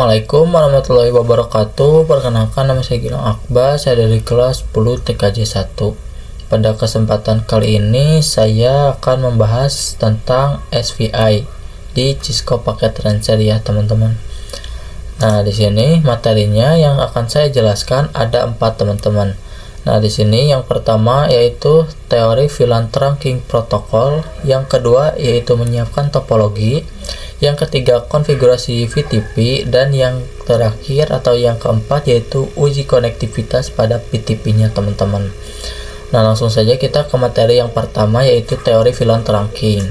Assalamualaikum warahmatullahi wabarakatuh. Perkenalkan, nama saya Gilang Akbar, saya dari kelas 10 TKJ 1. Pada kesempatan kali ini saya akan membahas tentang SVI di Cisco Packet Tracer ya teman-teman. Nah, di sini materinya yang akan saya jelaskan ada 4 teman-teman. Nah, di sini yang pertama yaitu teori VLAN trunking protokol, yang kedua yaitu menyiapkan topologi, yang ketiga konfigurasi VTP, dan yang terakhir atau yang keempat yaitu uji konektivitas pada VTP-nya teman-teman. Nah, langsung saja kita ke materi yang pertama yaitu teori VLAN trunking.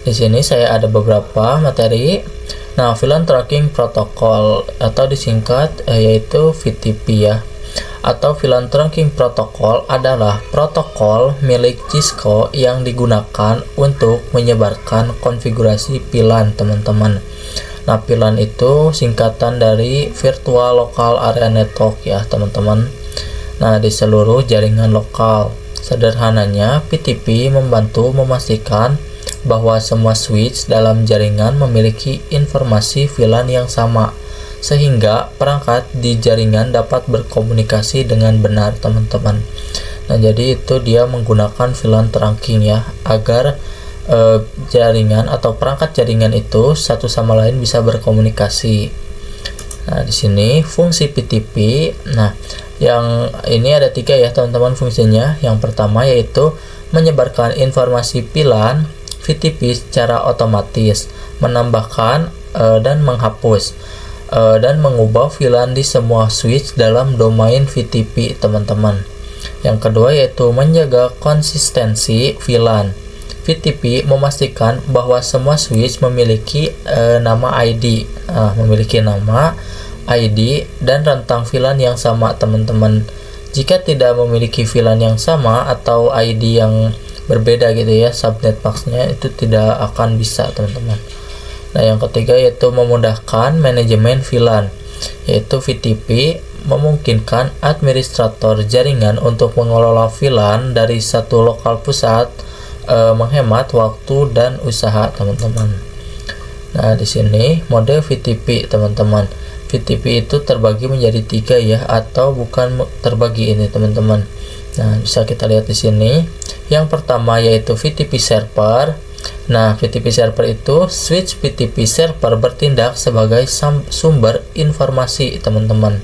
Di sini saya ada beberapa materi. Nah, VLAN trunking protokol atau disingkat yaitu VTP ya. Atau VLAN trunking protokol adalah protokol milik Cisco yang digunakan untuk menyebarkan konfigurasi VLAN teman-teman. Nah, VLAN itu singkatan dari Virtual Local Area Network ya teman-teman. Nah, di seluruh jaringan lokal. Sederhananya, VTP membantu memastikan bahwa semua switch dalam jaringan memiliki informasi VLAN yang sama, sehingga perangkat di jaringan dapat berkomunikasi dengan benar teman-teman. Nah, jadi itu dia menggunakan VLAN trunking ya, agar jaringan atau perangkat jaringan itu satu sama lain bisa berkomunikasi. Nah, di sini fungsi VTP. Nah, yang ini ada 3 ya teman-teman fungsinya. Yang pertama yaitu menyebarkan informasi VLAN VTP secara otomatis, menambahkan dan menghapus dan mengubah VLAN di semua switch dalam domain VTP teman-teman. Yang kedua yaitu menjaga konsistensi VLAN VTP, memastikan bahwa semua switch memiliki nama ID, memiliki nama ID dan rentang VLAN yang sama teman-teman. Jika tidak memiliki VLAN yang sama atau ID yang berbeda gitu ya, subnet max-nya itu tidak akan bisa teman-teman. Nah, yang ketiga yaitu memudahkan manajemen VLAN, yaitu VTP memungkinkan administrator jaringan untuk mengelola VLAN dari satu lokal pusat, menghemat waktu dan usaha teman-teman. Nah, di sini mode VTP teman-teman. VTP itu terbagi menjadi 3 ya, atau bukan terbagi ini teman-teman. Nah, bisa kita lihat di sini. Yang pertama yaitu VTP server. Nah, VTP server itu switch VTP server bertindak sebagai sumber informasi teman-teman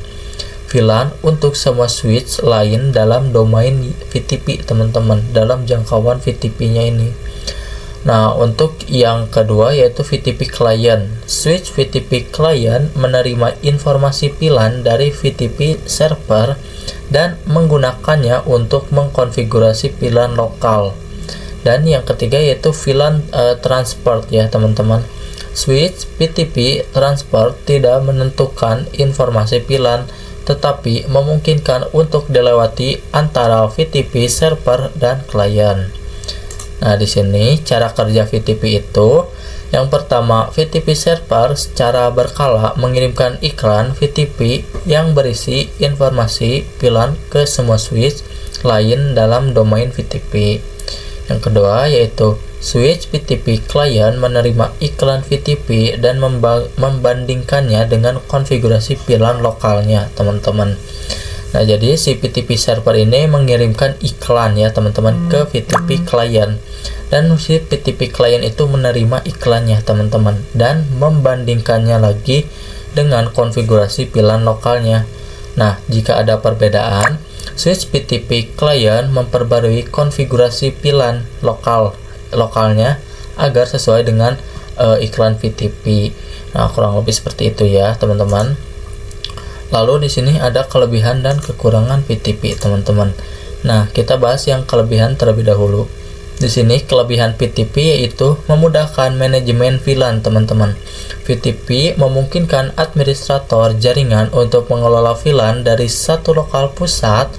VLAN untuk semua switch lain dalam domain VTP teman-teman, dalam jangkauan VTP-nya ini. Nah, untuk yang kedua yaitu VTP client. Switch VTP client menerima informasi VLAN dari VTP server dan menggunakannya untuk mengkonfigurasi VLAN lokal. Dan yang ketiga yaitu VLAN transport ya teman-teman. Switch VTP transport tidak menentukan informasi VLAN, tetapi memungkinkan untuk dilewati antara VTP server dan klien. Nah, di sini cara kerja VTP itu, yang pertama, VTP server secara berkala mengirimkan iklan VTP yang berisi informasi VLAN ke semua switch lain dalam domain VTP. Yang kedua yaitu switch VTP client menerima iklan VTP dan membandingkannya dengan konfigurasi VLAN lokalnya teman-teman. Nah, jadi si VTP server ini mengirimkan iklan ya teman-teman ke VTP client, dan si VTP client itu menerima iklannya teman-teman dan membandingkannya lagi dengan konfigurasi VLAN lokalnya. Nah, jika ada perbedaan, switch VTP client memperbarui konfigurasi VLAN lokalnya agar sesuai dengan iklan VTP. Nah, kurang lebih seperti itu ya teman-teman. Lalu di sini ada kelebihan dan kekurangan VTP teman-teman. Nah, kita bahas yang kelebihan terlebih dahulu. Di sini kelebihan VTP yaitu memudahkan manajemen VLAN teman-teman. VTP memungkinkan administrator jaringan untuk mengelola VLAN dari satu lokal pusat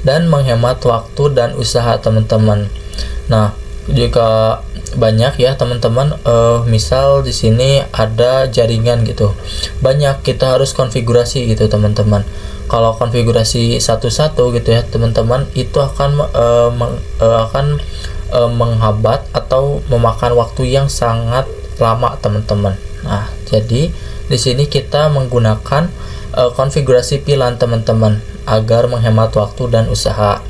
dan menghemat waktu dan usaha teman-teman. Nah, jika banyak ya teman-teman, misal di sini ada jaringan gitu, banyak kita harus konfigurasi gitu teman-teman. Kalau konfigurasi satu-satu gitu ya teman-teman, itu akan menghambat atau memakan waktu yang sangat lama teman-teman. Nah, Jadi di sini kita menggunakan konfigurasi VLAN teman-teman agar menghemat waktu dan usaha.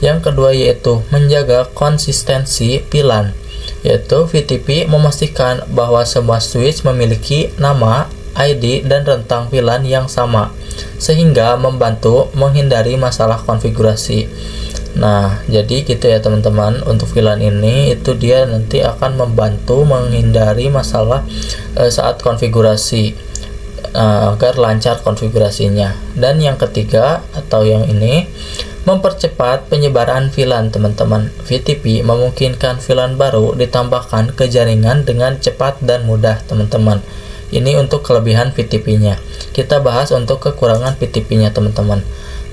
Yang kedua yaitu menjaga konsistensi VLAN, yaitu VTP memastikan bahwa semua switch memiliki nama, ID, dan rentang VLAN yang sama, sehingga membantu menghindari masalah konfigurasi. Nah, jadi gitu ya teman-teman, untuk VLAN ini itu dia nanti akan membantu menghindari masalah saat konfigurasi, agar lancar konfigurasinya. Dan yang ketiga atau yang ini, mempercepat penyebaran VLAN teman-teman. VTP memungkinkan VLAN baru ditambahkan ke jaringan dengan cepat dan mudah teman-teman. Ini untuk kelebihan VTP-nya. Kita bahas untuk kekurangan VTP-nya teman-teman.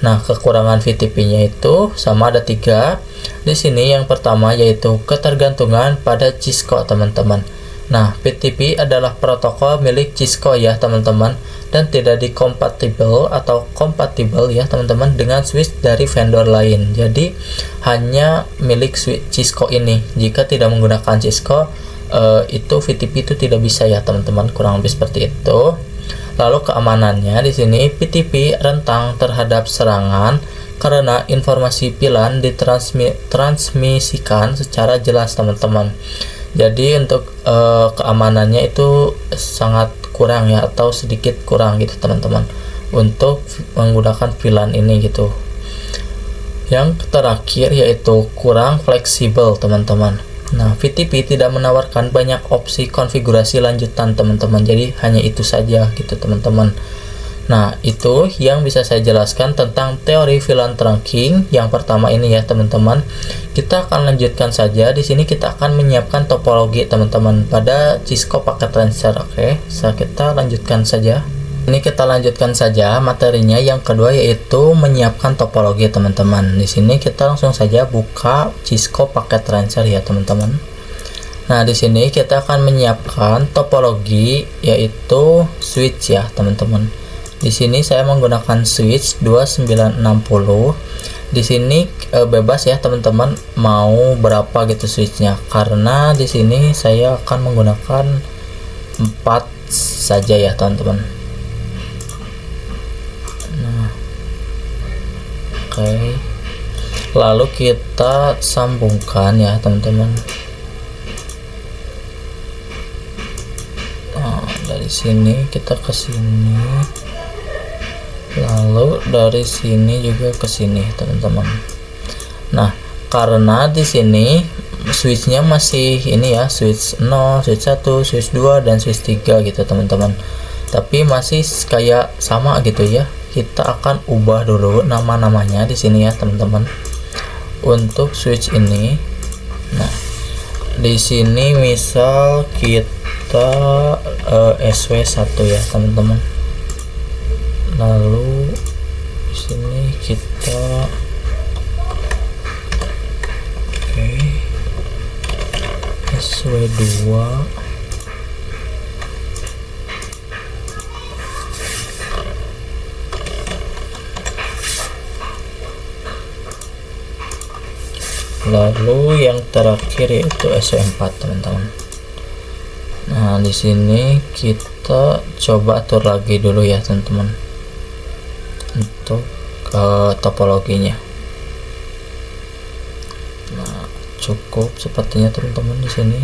Nah, kekurangan VTP-nya itu sama ada 3. Di sini yang pertama yaitu ketergantungan pada Cisco teman-teman. Nah, VTP adalah protokol milik Cisco ya teman-teman, dan tidak dikompatibel atau kompatibel ya teman-teman dengan switch dari vendor lain. Jadi hanya milik switch Cisco ini. Jika tidak menggunakan Cisco, itu VTP itu tidak bisa ya teman-teman, kurang lebih seperti itu. Lalu keamanannya di sini VTP rentang terhadap serangan karena informasi VLAN ditransmisikan secara jelas teman-teman. Jadi untuk keamanannya itu sangat kurang ya, atau sedikit kurang gitu teman-teman untuk menggunakan VLAN ini gitu. Yang terakhir yaitu kurang fleksibel teman-teman. Nah, VTP tidak menawarkan banyak opsi konfigurasi lanjutan teman-teman, jadi hanya itu saja gitu teman-teman. Nah, itu yang bisa saya jelaskan tentang teori VLAN trunking yang pertama ini ya teman-teman. Kita akan lanjutkan saja. Di sini kita akan menyiapkan topologi teman-teman pada Cisco Packet Tracer. Oke, kita lanjutkan saja. Ini kita lanjutkan saja materinya. Yang kedua yaitu menyiapkan topologi teman-teman. Di sini kita langsung saja buka Cisco Packet Tracer ya teman-teman. Nah, di sini kita akan menyiapkan topologi yaitu switch ya teman-teman. Di sini saya menggunakan switch 2960. Di sini bebas ya teman-teman mau berapa gitu switchnya, karena di sini saya akan menggunakan 4 saja ya teman-teman. Oke, lalu kita sambungkan ya teman-teman. Nah, dari sini kita ke sini, lalu dari sini juga ke sini teman-teman. Nah, karena di sini switchnya masih ini ya, switch 0, switch 1, switch 2, dan switch 3 gitu teman-teman, tapi masih kayak sama gitu ya. Kita akan ubah dulu nama-namanya di sini ya teman-teman untuk switch ini. Nah, di sini misal kita SW1 ya teman-teman. Lalu di sini kita SW2. Lalu yang terakhir yaitu SW4 teman-teman. Nah, di sini kita coba atur lagi dulu ya teman-teman untuk topologinya. Nah, cukup sepertinya teman-teman di sini.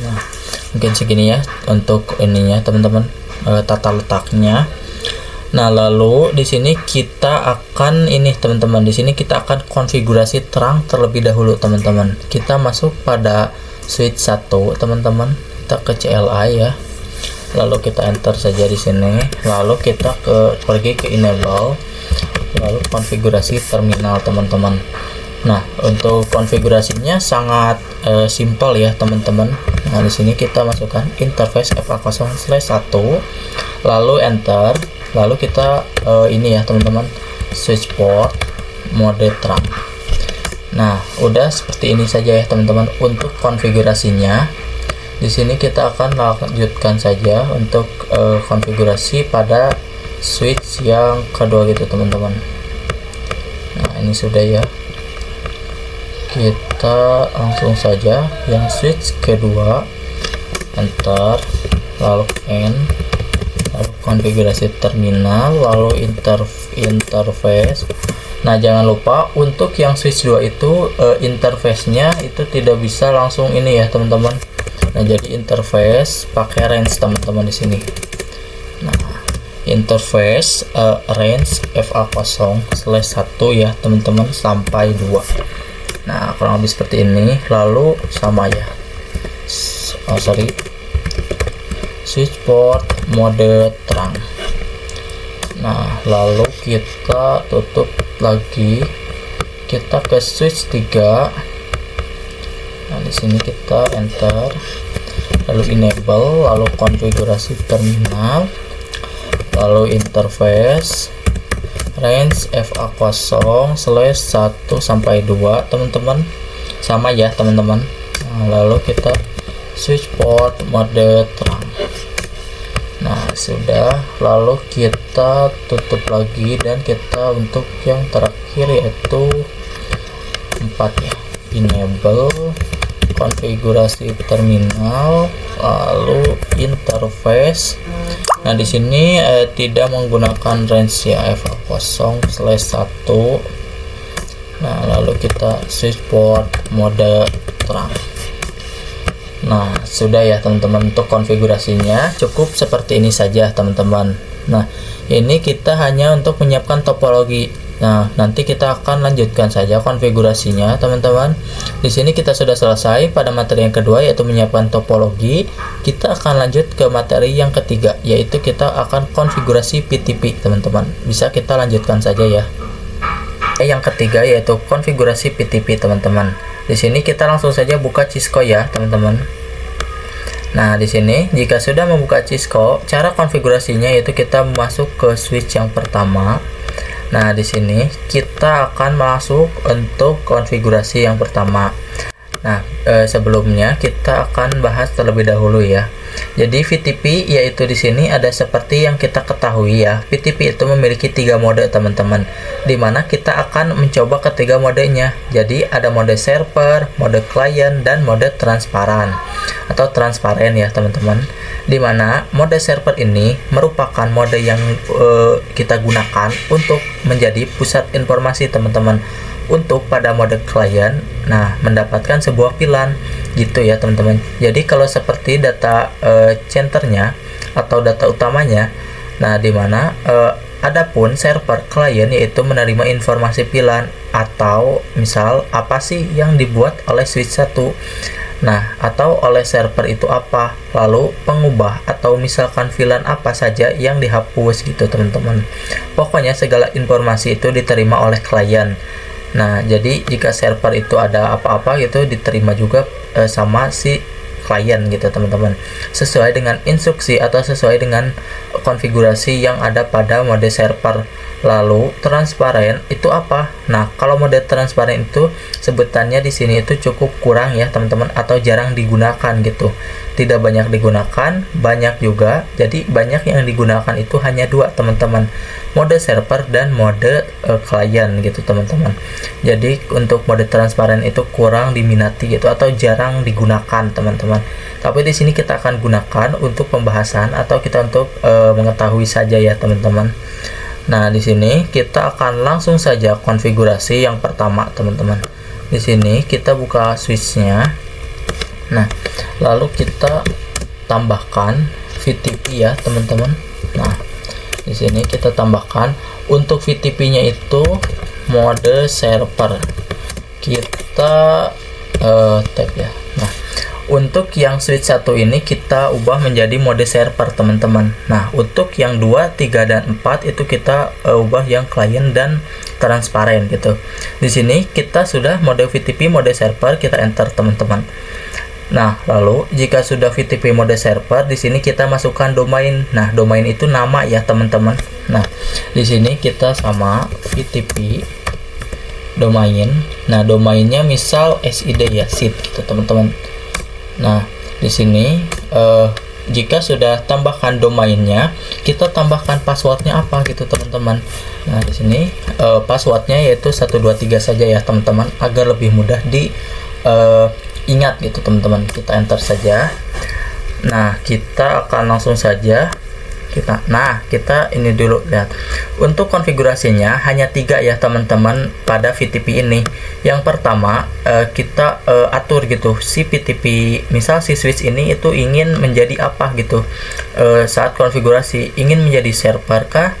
Nah, mungkin segini ya untuk ininya teman-teman, tata letaknya. Nah, lalu di sini kita akan ini teman-teman, di sini kita akan konfigurasi terang terlebih dahulu teman-teman. Kita masuk pada switch 1 teman-teman, kita ke CLI ya. Lalu kita enter saja di sini. Lalu kita pergi ke enable, lalu konfigurasi terminal teman-teman. Nah, untuk konfigurasinya sangat simpel ya teman-teman. Nah, di sini kita masukkan interface FA0/1, lalu enter. Lalu kita ini ya teman-teman, switch port mode terang. Nah, udah seperti ini saja ya teman-teman untuk konfigurasinya. Di sini kita akan lanjutkan saja untuk konfigurasi pada switch yang kedua gitu teman-teman. Nah, ini sudah ya. kita langsung saja yang switch kedua, enter, lalu N, lalu konfigurasi terminal, lalu interface. Nah, jangan lupa untuk yang switch 2 itu interface-nya itu tidak bisa langsung ini ya teman-teman. Nah, jadi interface pakai range teman-teman di sini. Nah, interface range FA0/1 ya teman-teman sampai 2. Nah, kurang lebih seperti ini. Lalu sama ya. Switch port mode terang. Nah, lalu kita tutup lagi, kita ke switch 3. Nah, di sini kita enter, lalu enable, lalu konfigurasi terminal, lalu interface range FA0/1 sampai 2 teman-teman, sama ya teman-teman. Nah, lalu kita switch port mode terang. Nah, sudah, lalu kita tutup lagi dan kita untuk yang terakhir yaitu 4 ya, enable, konfigurasi terminal, lalu interface. Nah, di sini tidak menggunakan range ya, FA0/1. Nah, lalu kita switch port mode terang. Nah, sudah ya teman-teman, untuk konfigurasinya cukup seperti ini saja teman-teman. Nah, ini kita hanya untuk menyiapkan topologi. Nah, nanti kita akan lanjutkan saja konfigurasinya teman-teman. Di sini kita sudah selesai pada materi yang kedua yaitu menyiapkan topologi. Kita akan lanjut ke materi yang ketiga yaitu kita akan konfigurasi PTP teman-teman. Bisa kita lanjutkan saja ya. Yang ketiga yaitu konfigurasi PTP teman-teman. Di sini kita langsung saja buka Cisco ya teman-teman. Nah, di sini jika sudah membuka Cisco, cara konfigurasinya yaitu kita masuk ke switch yang pertama. Nah, di sini kita akan masuk untuk konfigurasi yang pertama. Nah, sebelumnya kita akan bahas terlebih dahulu ya. Jadi VTP yaitu di sini ada seperti yang kita ketahui ya. VTP itu memiliki 3 mode teman-teman, dimana kita akan mencoba ketiga modenya. Jadi ada mode server, mode client, dan mode transparan atau transparan ya teman-teman. Dimana mode server ini merupakan mode yang kita gunakan untuk menjadi pusat informasi teman-teman. Untuk pada mode client, nah mendapatkan sebuah VLAN gitu ya teman-teman. Jadi kalau seperti data centernya atau data utamanya, nah dimana adapun server client yaitu menerima informasi VLAN atau misal apa sih yang dibuat oleh switch 1. Nah, atau oleh server itu apa, lalu pengubah atau misalkan VLAN apa saja yang dihapus gitu teman-teman. Pokoknya segala informasi itu diterima oleh klien. Nah, jadi jika server itu ada apa-apa gitu diterima juga sama si klien gitu teman-teman, sesuai dengan instruksi atau sesuai dengan konfigurasi yang ada pada mode server. Lalu transparan itu apa? Nah, kalau mode transparan itu sebutannya di sini itu cukup kurang ya teman-teman, atau jarang digunakan gitu. Tidak banyak digunakan, banyak juga. Jadi banyak yang digunakan itu hanya 2 teman-teman, mode server dan mode klien gitu teman-teman. Jadi untuk mode transparan itu kurang diminati gitu atau jarang digunakan teman-teman. Tapi di sini kita akan gunakan untuk pembahasan atau kita untuk mengetahui saja ya teman-teman. Nah, di sini kita akan langsung saja konfigurasi yang pertama teman-teman. Di sini kita buka switchnya. Nah, lalu kita tambahkan VTP ya teman-teman. Nah, di sini kita tambahkan untuk VTP-nya itu mode server. Kita tab ya. Nah, untuk yang switch 1 ini kita ubah menjadi mode server teman-teman. Nah, untuk yang 2, 3 dan 4 itu kita ubah yang client dan transparan gitu. Di sini kita sudah mode VTP mode server, kita enter teman-teman. Nah, lalu jika sudah VTP mode server, di sini kita masukkan domain. Nah, domain itu nama ya teman-teman. Nah, di sini kita sama VTP domain. Nah, domainnya misal SID ya, SID gitu teman-teman. Nah, di sini jika sudah tambahkan domainnya, kita tambahkan passwordnya apa gitu teman-teman. Nah, di sini passwordnya yaitu 123 saja ya teman-teman, agar lebih mudah di ingat gitu teman-teman. Kita enter saja. Nah, kita akan langsung saja kita ini dulu lihat. Untuk konfigurasinya hanya 3 ya teman-teman pada VTP ini. Yang pertama, kita atur gitu si VTP, misal si switch ini itu ingin menjadi apa gitu. Saat konfigurasi ingin menjadi server kah,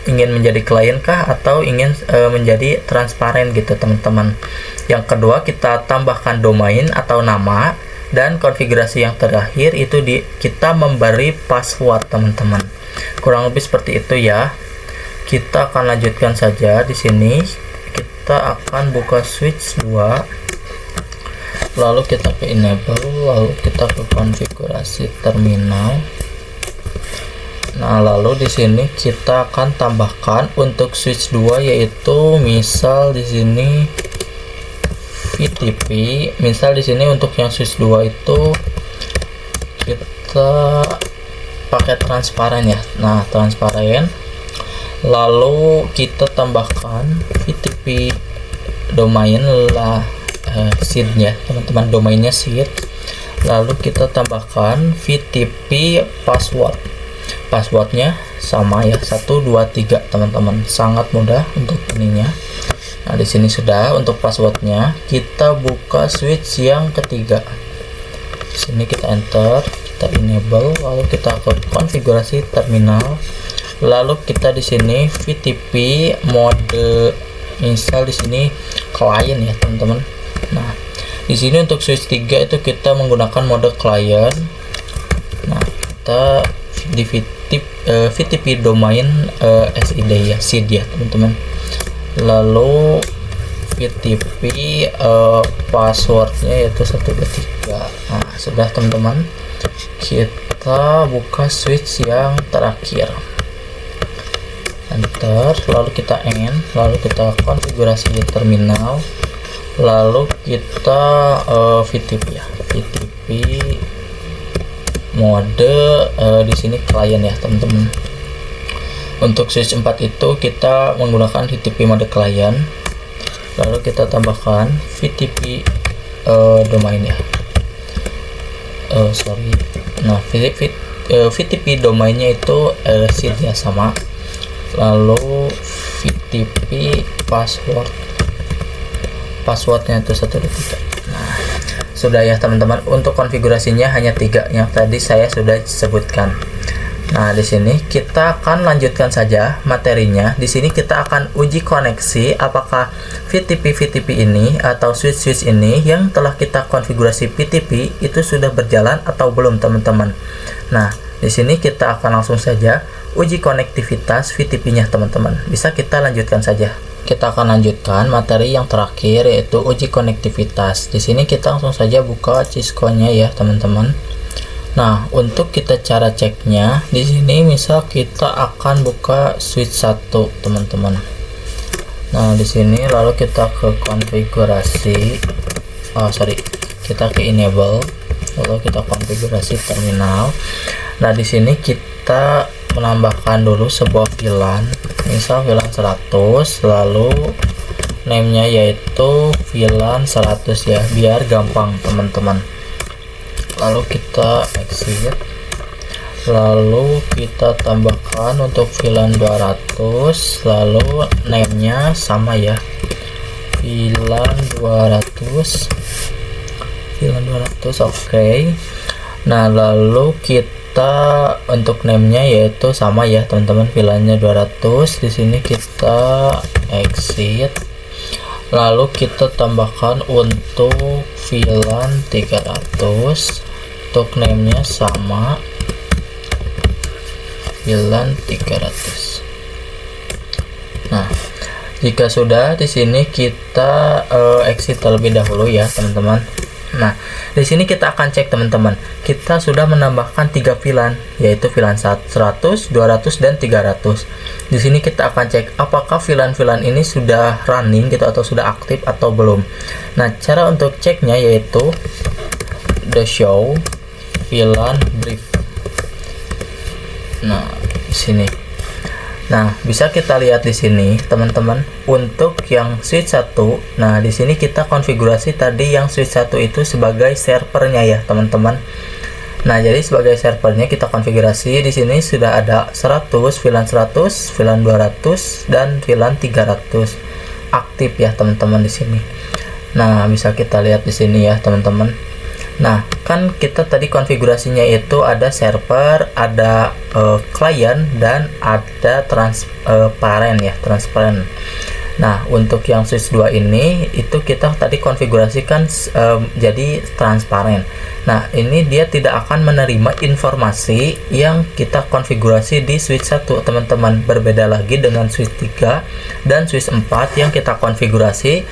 ingin menjadi klien kah, atau ingin menjadi transparan gitu teman-teman. Yang kedua, kita tambahkan domain atau nama, dan konfigurasi yang terakhir itu kita memberi password teman-teman. Kurang lebih seperti itu ya. Kita akan lanjutkan saja. Di sini kita akan buka switch 2, lalu kita ke enable, lalu kita ke konfigurasi terminal. Nah, lalu di sini kita akan tambahkan untuk switch 2 yaitu misal di sini VTP. Misal di sini untuk yang switch 2 itu kita pakai transparan ya. Nah, transparan. Lalu kita tambahkan VTP domain lah, seed ya teman-teman, domainnya seed. Lalu kita tambahkan VTP password. Passwordnya sama ya, 123 teman-teman. Sangat mudah untuk ininya. Nah, di sini sudah untuk passwordnya. Kita buka switch yang ketiga. Di sini kita enter, kita enable, lalu kita ke konfigurasi terminal. Lalu kita di sini VTP mode, misal di sini klien ya teman-teman. Nah, di sini untuk switch 3 itu kita menggunakan mode klien. Nah, kita di VTP domain SID ya, seed ya teman-teman. Lalu VTP passwordnya yaitu 123. Nah, sudah teman-teman. Kita buka switch yang terakhir, enter, lalu kita end, lalu kita konfigurasi di terminal, lalu kita VTP ya, VTP mode di sini klien ya teman-teman. Untuk switch 4 itu kita menggunakan VTP mode klien, lalu kita tambahkan VTP domain ya. Nah, VTP domainnya itu seed ya, sama. Lalu VTP passwordnya itu 123. Nah, sudah ya teman-teman. Untuk konfigurasinya hanya 3 yang tadi saya sudah sebutkan. Nah, di sini kita akan lanjutkan saja materinya. Di sini kita akan uji koneksi apakah VTP ini atau switch ini yang telah kita konfigurasi VTP itu sudah berjalan atau belum teman-teman. Nah, di sini kita akan langsung saja uji konektivitas VTP-nya teman-teman. Bisa kita lanjutkan saja. Kita akan lanjutkan materi yang terakhir yaitu uji konektivitas. Di sini kita langsung saja buka Cisco-nya ya teman-teman. Nah, untuk kita cara ceknya di sini misal kita akan buka switch 1 teman-teman. Nah, di sini lalu kita ke konfigurasi, kita ke enable, lalu kita konfigurasi terminal. Nah, di sini kita menambahkan dulu sebuah VLAN, misal VLAN 100, lalu name-nya yaitu VLAN 100 ya, biar gampang teman-teman. Lalu kita exit, lalu kita tambahkan untuk VLAN 200, lalu name-nya sama ya, VLAN 200, oke. Nah, lalu kita untuk name-nya yaitu sama ya teman-teman, VLAN-nya 200. Di sini kita exit, lalu kita tambahkan untuk VLAN 300, untuk name-nya sama, VLAN 300. Nah, jika sudah, di sini kita exit terlebih dahulu ya teman-teman. Nah, di sini kita akan cek teman-teman. Kita sudah menambahkan 3 VLAN, yaitu VLAN 100, 200 dan 300. Di sini kita akan cek apakah VLAN ini sudah running gitu atau sudah aktif atau belum. Nah, cara untuk ceknya yaitu the show VLAN brief. Nah, di sini. Nah, bisa kita lihat di sini, teman-teman, untuk yang switch 1. Nah, di sini kita konfigurasi tadi yang switch 1 itu sebagai servernya ya, teman-teman. Nah, jadi sebagai servernya kita konfigurasi di sini sudah ada 100, VLAN 100, VLAN 200 dan VLAN 300 aktif ya, teman-teman di sini. Nah, bisa kita lihat di sini ya, teman-teman. Nah, kan kita tadi konfigurasinya itu ada server, ada klien dan ada transparan ya, transparan. Nah, untuk yang switch 2 ini itu kita tadi konfigurasikan jadi transparan. Nah, ini dia tidak akan menerima informasi yang kita konfigurasi di switch 1, teman-teman. Berbeda lagi dengan switch 3 dan switch 4 yang kita konfigurasi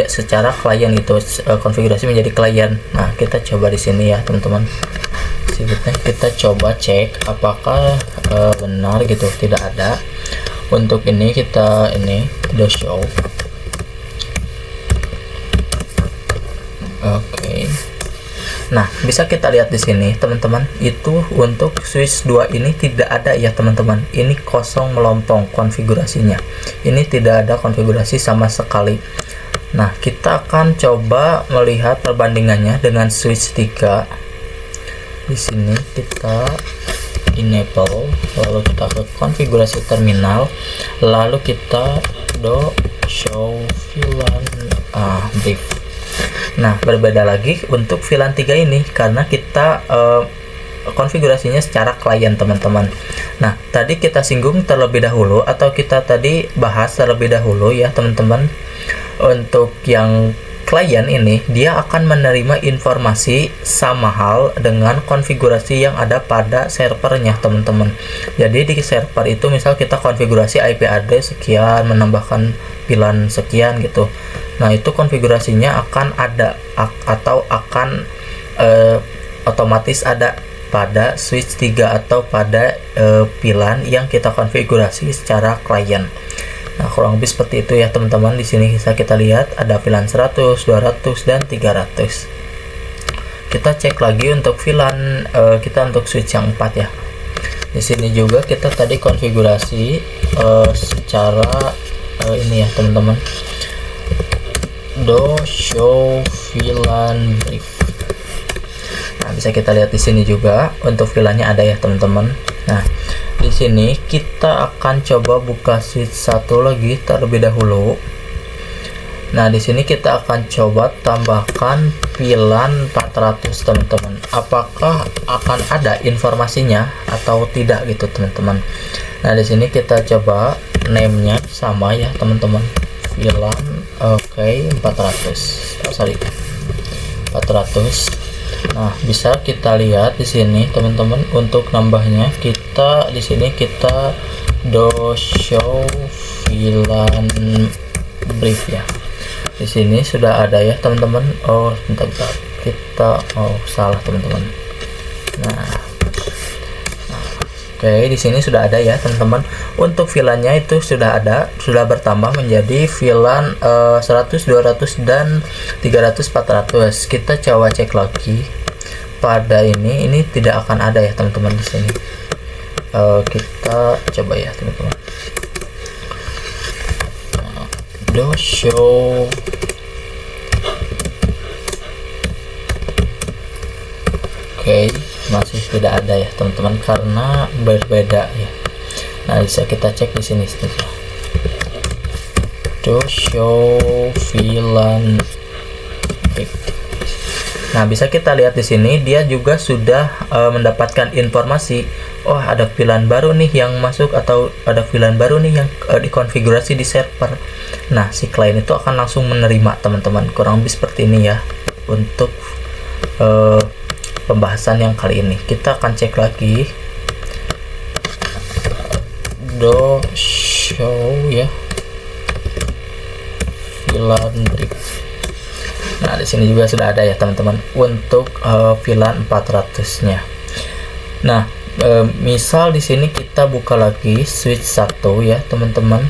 secara klien itu, konfigurasi menjadi klien. Nah, kita coba di sini ya, teman-teman. Kita coba cek apakah benar gitu, tidak ada. Untuk ini kita do show. Oke. Nah, bisa kita lihat di sini, teman-teman, itu untuk switch 2 ini tidak ada ya, teman-teman. Ini kosong melompong konfigurasinya. Ini tidak ada konfigurasi sama sekali. Nah, kita akan coba melihat perbandingannya dengan switch 3. Di sini kita enable, lalu kita ke konfigurasi terminal, lalu kita do show VLAN brief. Nah, berbeda lagi untuk VLAN 3 ini karena kita konfigurasinya secara klien, teman-teman. Nah, tadi kita singgung terlebih dahulu atau kita tadi bahas terlebih dahulu ya, teman-teman. Untuk yang klien ini dia akan menerima informasi sama hal dengan konfigurasi yang ada pada servernya, teman-teman. Jadi di server itu misal kita konfigurasi IP address sekian, menambahkan VLAN sekian gitu. Nah, itu konfigurasinya akan ada atau akan otomatis ada pada switch 3 atau pada VLAN yang kita konfigurasi secara klien. Nah, kurang lebih seperti itu ya, teman-teman. Di sini bisa kita lihat ada VLAN 100, 200 dan 300. Kita cek lagi untuk VLAN kita untuk switch yang 4 ya. Di sini juga kita tadi konfigurasi secara ini ya, teman-teman. Do show VLAN brief. Nah, bisa kita lihat di sini juga untuk VLAN-nya ada ya, teman-teman. Nah, di sini kita akan coba buka switch 1 lagi terlebih dahulu. Nah, di sini kita akan coba tambahkan VLAN 400, teman-teman. Apakah akan ada informasinya atau tidak gitu, teman-teman. Nah, di sini kita coba name-nya sama ya, teman-teman. VLAN 400. Sorry. 400. Nah, bisa kita lihat di sini, teman-teman, untuk nambahnya kita di sini kita do show VLAN brief ya. Di sini sudah ada ya, teman-teman. Oh, bentar. Kita salah, teman-teman. Nah, oke, di sini sudah ada ya, teman-teman. Untuk VLAN-nya itu sudah ada, sudah bertambah menjadi VLAN 100, 200 dan 300, 400. Kita coba cek lagi pada ini tidak akan ada ya, teman-teman. Di sini kita coba ya, teman-teman. Do show masih tidak ada ya, teman-teman, karena berbeda ya. Nah, bisa kita cek di sini saja. Do show VLAN brief. Nah, bisa kita lihat di sini dia juga sudah mendapatkan informasi, oh ada VLAN baru nih yang masuk atau ada VLAN baru nih yang dikonfigurasi di server. Nah, si klien itu akan langsung menerima, teman-teman. Kurang lebih seperti ini ya untuk pembahasan yang kali ini. Kita akan cek lagi do show ya VLAN brief. Nah, di sini juga sudah ada ya, teman-teman, untuk VLAN 400-nya. Nah, misal di sini kita buka lagi switch 1 ya, teman-teman.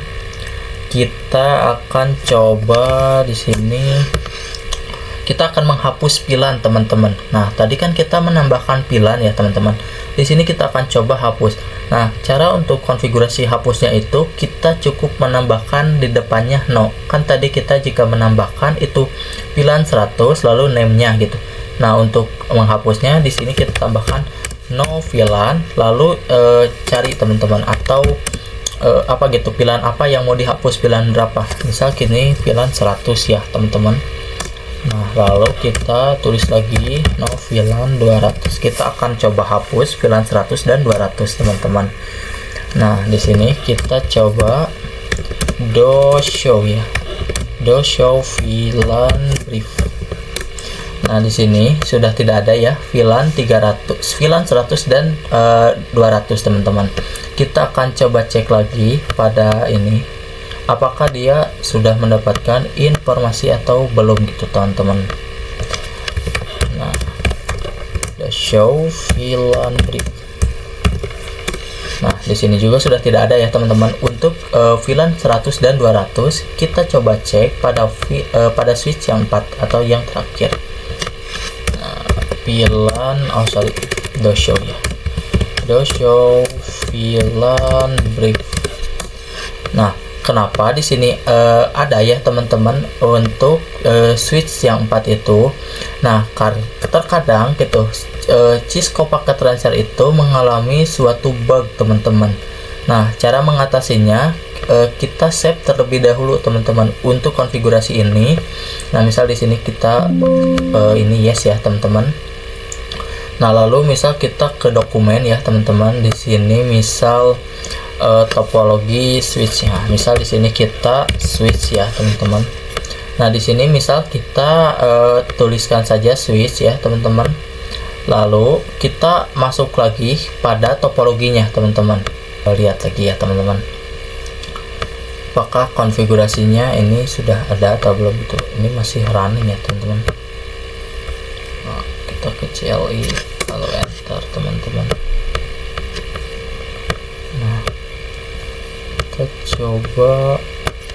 Kita akan coba di sini kita akan menghapus VLAN teman-teman. Nah, tadi kan kita menambahkan VLAN ya teman-teman. Di sini kita akan coba hapus. Nah, cara untuk konfigurasi hapusnya itu kita cukup menambahkan di depannya no. Kan tadi kita jika menambahkan itu VLAN 100 lalu name-nya gitu. Nah, untuk menghapusnya di sini kita tambahkan no VLAN lalu cari teman-teman atau apa gitu, VLAN apa yang mau dihapus, VLAN berapa. Misal kini VLAN 100 ya teman-teman. Nah, lalu kita tulis lagi no VLAN 200. Kita akan coba hapus VLAN 100 dan 200 teman-teman. Nah, di sini kita coba do show ya. Do show VLAN brief. Nah, di sini sudah tidak ada ya VLAN 300, VLAN 100 dan 200 teman-teman. Kita akan coba cek lagi pada ini apakah dia sudah mendapatkan informasi atau belum gitu teman-teman. Nah, the show VLAN brief. Nah, di sini juga sudah tidak ada ya teman-teman. Untuk VLAN 100 dan 200 kita coba cek pada switch yang 4 atau yang terakhir. VLAN do show ya, do show VLAN brief. Nah, kenapa di sini ada ya teman-teman untuk switch yang 4 itu. Nah, terkadang gitu Cisco paket transfer itu mengalami suatu bug teman-teman. Nah, cara mengatasinya kita save terlebih dahulu teman-teman untuk konfigurasi ini. Nah, misal di sini kita ini yes ya teman-teman. Nah, lalu misal kita ke dokumen ya teman-teman. Di sini misal topologi switch ya. Misal di sini kita switch ya teman-teman. Nah, di sini misal kita tuliskan saja switch ya teman-teman. Lalu kita masuk lagi pada topologinya teman-teman. Lihat lagi ya teman-teman. Apakah konfigurasinya ini sudah ada atau belum itu? Ini masih running ya teman-teman. Nah, kita ke CLI lalu enter teman-teman. Nah, kita coba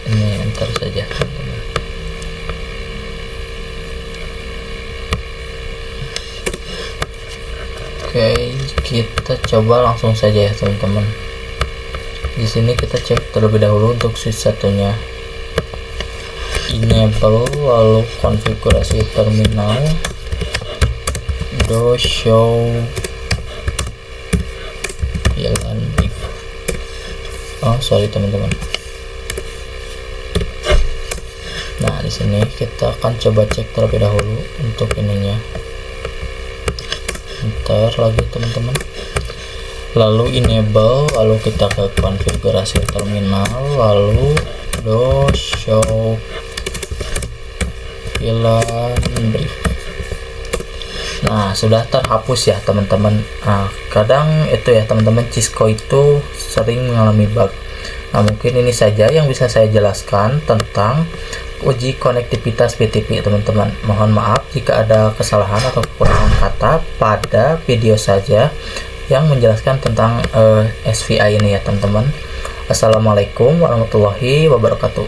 ini enter saja teman-teman. Oke, kita coba langsung saja ya teman-teman. Di sini kita cek terlebih dahulu untuk switch satunya. Enable lalu konfigurasi terminal. Do show VLAN brief. Oh, sorry teman-teman. Nah, di sini kita akan coba cek terlebih dahulu untuk ininya. Enter lagi teman-teman. Lalu enable, lalu kita ke konfigurasi terminal, lalu do show VLAN brief. Nah, sudah terhapus ya teman-teman. Nah, kadang itu ya teman-teman, Cisco itu sering mengalami bug. Nah, mungkin ini saja yang bisa saya jelaskan tentang uji konektivitas BTP teman-teman. Mohon maaf jika ada kesalahan atau kekurangan kata pada video saja yang menjelaskan tentang SVI ini ya teman-teman. Assalamualaikum warahmatullahi wabarakatuh.